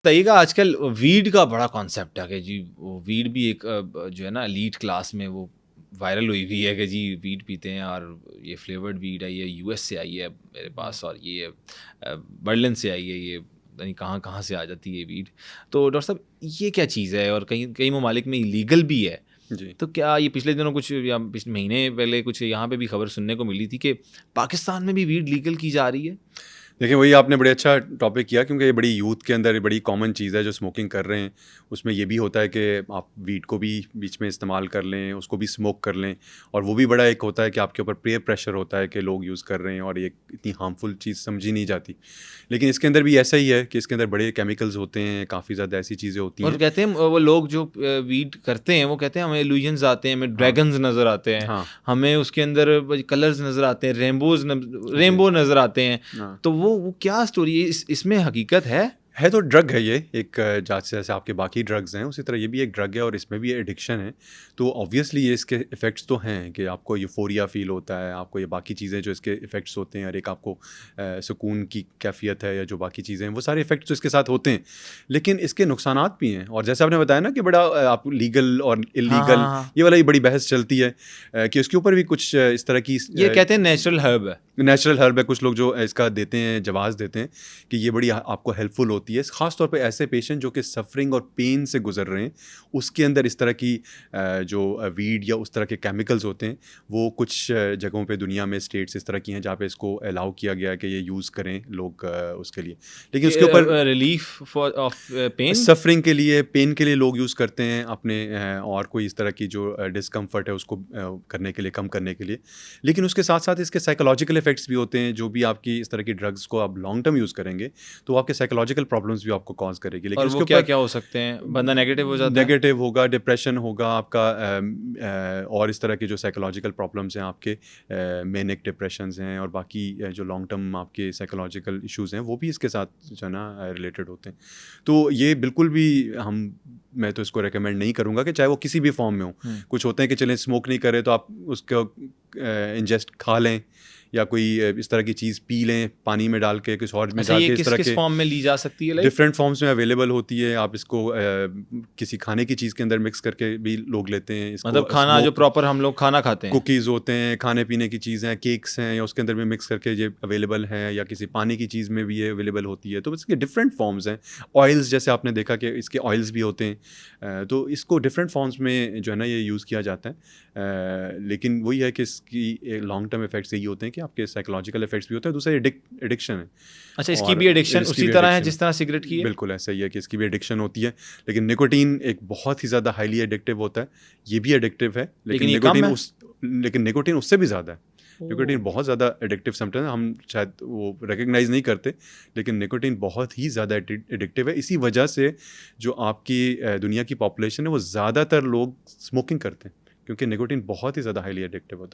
बताइएगा आजकल वीड का बड़ा कॉन्सेप्ट है कि जी वो वीड भी एक जो है ना एलीट क्लास में वो वायरल हुई हुई है कि जी वीड पीते हैं और ये फ्लेवर्ड वीड है, ये यूएस से आई है मेरे पास और ये बर्लिन से आई है, ये पता नहीं कहाँ कहाँ से आ जाती है ये वीड। तो डॉक्टर साहब ये क्या चीज़ है और कई कई ममालिक में इलीगल भी है। जी। तो क्या ये पिछले दिनों कुछ या पिछले महीने पहले कुछ यहाँ पे भी खबर सुनने को मिली थी कि पाकिस्तान में भी वीड लीगल की जा रही है। देखिए, वही आपने बड़े अच्छा टॉपिक किया क्योंकि ये बड़ी यूथ के अंदर बड़ी कॉमन चीज़ है जो स्मोकिंग कर रहे हैं। उसमें ये भी होता है कि आप वीड को भी बीच में इस्तेमाल कर लें, उसको भी स्मोक कर लें और वो भी बड़ा एक होता है कि आपके ऊपर पीयर प्रेशर होता है कि लोग यूज़ कर रहे हैं और ये इतनी हार्मफुल चीज़ समझी नहीं जाती। लेकिन इसके अंदर भी ऐसा ही है कि इसके अंदर बड़े केमिकल्स होते हैं, काफ़ी ज़्यादा ऐसी चीज़ें होती और हैं। कहते हैं वो लोग जो वीड करते हैं वो कहते हैं हमें इल्यूजन्स आते हैं, हमें हाँ, ड्रैगन्स नज़र आते हैं, हाँ, हमें उसके अंदर कलर्स नज़र आते हैं, जी, रेनबो नज़र आते हैं। हाँ। तो वो क्या स्टोरी है? इसमें हकीकत है? है तो ड्रग है ये एक जैसे आपके बाकी ड्रग्स हैं उसी तरह ये भी एक ड्रग है और इसमें भी एडिक्शन है। तो ऑब्वियसली ये इसके इफ़ेक्ट्स तो हैं कि आपको यूफ़ोरिया फ़ील होता है, आपको ये बाकी चीज़ें जो इसके इफ़ेक्ट्स होते हैं और एक आपको सुकून की कैफ़ियत है या जो बाकी चीज़ें हैं वो सारे इफ़ेक्ट्स तो इसके साथ होते हैं। लेकिन इसके नुकसानात भी हैं और जैसे आपने बताया ना कि बड़ा आप लीगल और हाँ, हाँ, इल्लीगल हाँ, हाँ। ये वाली बड़ी बहस चलती है कि उसके ऊपर भी कुछ इस तरह की ये कहते हैं नेचुरल हर्ब है। नेचुरल हर्ब है। कुछ लोग जो इसका देते हैं जवाज़ देते हैं कि ये बड़ी आपको हेल्पफुल होती है ख़ास तौर पे ऐसे पेशेंट जो कि सफरिंग और पेन से गुजर रहे हैं उसके अंदर इस तरह की जो वीड या उस तरह के केमिकल्स होते हैं वो कुछ जगहों पे दुनिया में स्टेट्स इस तरह की हैं जहाँ पे इसको अलाउ किया गया है कि ये यूज़ करें लोग उसके लिए। लेकिन कि उसके ऊपर relief for of pain. Suffering के लिए, पेन के लिए लोग यूज़ करते हैं अपने और कोई इस तरह की जो डिस्कम्फर्ट है उसको करने के लिए, कम करने के लिए। लेकिन उसके साथ-साथ इसके साइकोलॉजिकल इफ़ेक्ट्स भी होते हैं, जो भी आपकी इस तरह की ड्रग्स को आप लॉन्ग टर्म यूज़ करेंगे, तो आपके साइकोलॉजिकल प्रॉब्लम्स भी आपको कॉज़ करेगी। और लेकिन वो उसके ऊपर क्या-क्या हो सकते हैं? बंदा नेगेटिव हो जाता है? नेगेटिव होगा, डिप्रेशन होगा आपका और इस तरह की जो साइकोलॉजिकल प्रॉब्लम्स हैं आपके मैनिक डिप्रेशंस हैं और बाकी जो लॉन्ग टर्म आपके साइकोलॉजिकल इश्यूज़ हैं, वो भी इसके साथ जो है ना रिलेटेड होते हैं। तो ये बिल्कुल भी मैं तो इसको रिकमेंड नहीं करूँगा कि चाहे वो किसी भी फॉर्म में हो। हुँ। कुछ होते हैं कि चलें स्मोक नहीं करें तो आप उसको इंजेस्ट खा लें या कोई इस तरह की चीज़ पी लें, पानी में डाल के, कुछ और में अच्छा, डाल ये के इस तरह किस-किस के फॉर्म में ली जा सकती है लाइक? डिफरेंट फॉर्म्स में अवेलेबल होती है। आप इसको किसी खाने की चीज़ के अंदर मिक्स करके भी लोग लेते हैं। इसको मतलब खाना जो स्मोक प्रॉपर हम लोग खाना खाते हैं। कुकीज़ होते हैं, खाने-पीने की चीज़ें हैं, केक्स हैं या उसके अंदर भी मिक्स करके ये अवेलेबल हैं या किसी पानी की चीज़ में भी ये अवेलेबल होती है। तो इसके डिफरेंट फॉर्म्स हैं। ऑयल्स जैसे आपने देखा कि इसके ऑयल्स भी होते हैं। तो इसको डिफरेंट फॉर्म्स में जो है ना ये यूज़ किया जाता है। लेकिन वही है कि इसकी लॉन्ग टर्म इफ़ेक्ट्स यही होते हैं कि आपके साइकोलॉजिकल इफ़ेक्ट्स भी होते हैं, दूसरा एडिक्शन है अच्छा, इसकी और भी एडिक्शन इसकी उसी भी तरह है एडिक्शन है। जिस तरह सिगरेट की है? बिल्कुल ऐसा ही है कि इसकी भी एडिक्शन होती है। लेकिन निकोटीन एक बहुत ही ज़्यादा हाइली एडिक्टिव होता है। ये भी एडिक्टिव है, लेकिन ये कम है? लेकिन निकोटीन उससे भी ज़्यादा है। ओह! निकोटीन बहुत ज़्यादा एडिक्टिव सब्सटेंस है, हम शायद वो रिकॉग्नाइज़ नहीं करते, लेकिन निकोटीन बहुत ही ज़्यादा एडिक्टिव है। इसी वजह से जो आपकी दुनिया की पॉपुलेशन है, वो ज़्यादातर लोग स्मोकिंग करते हैं, क्योंकि निकोटीन बहुत ही ज़्यादा हाइली एडिक्टिव होता है।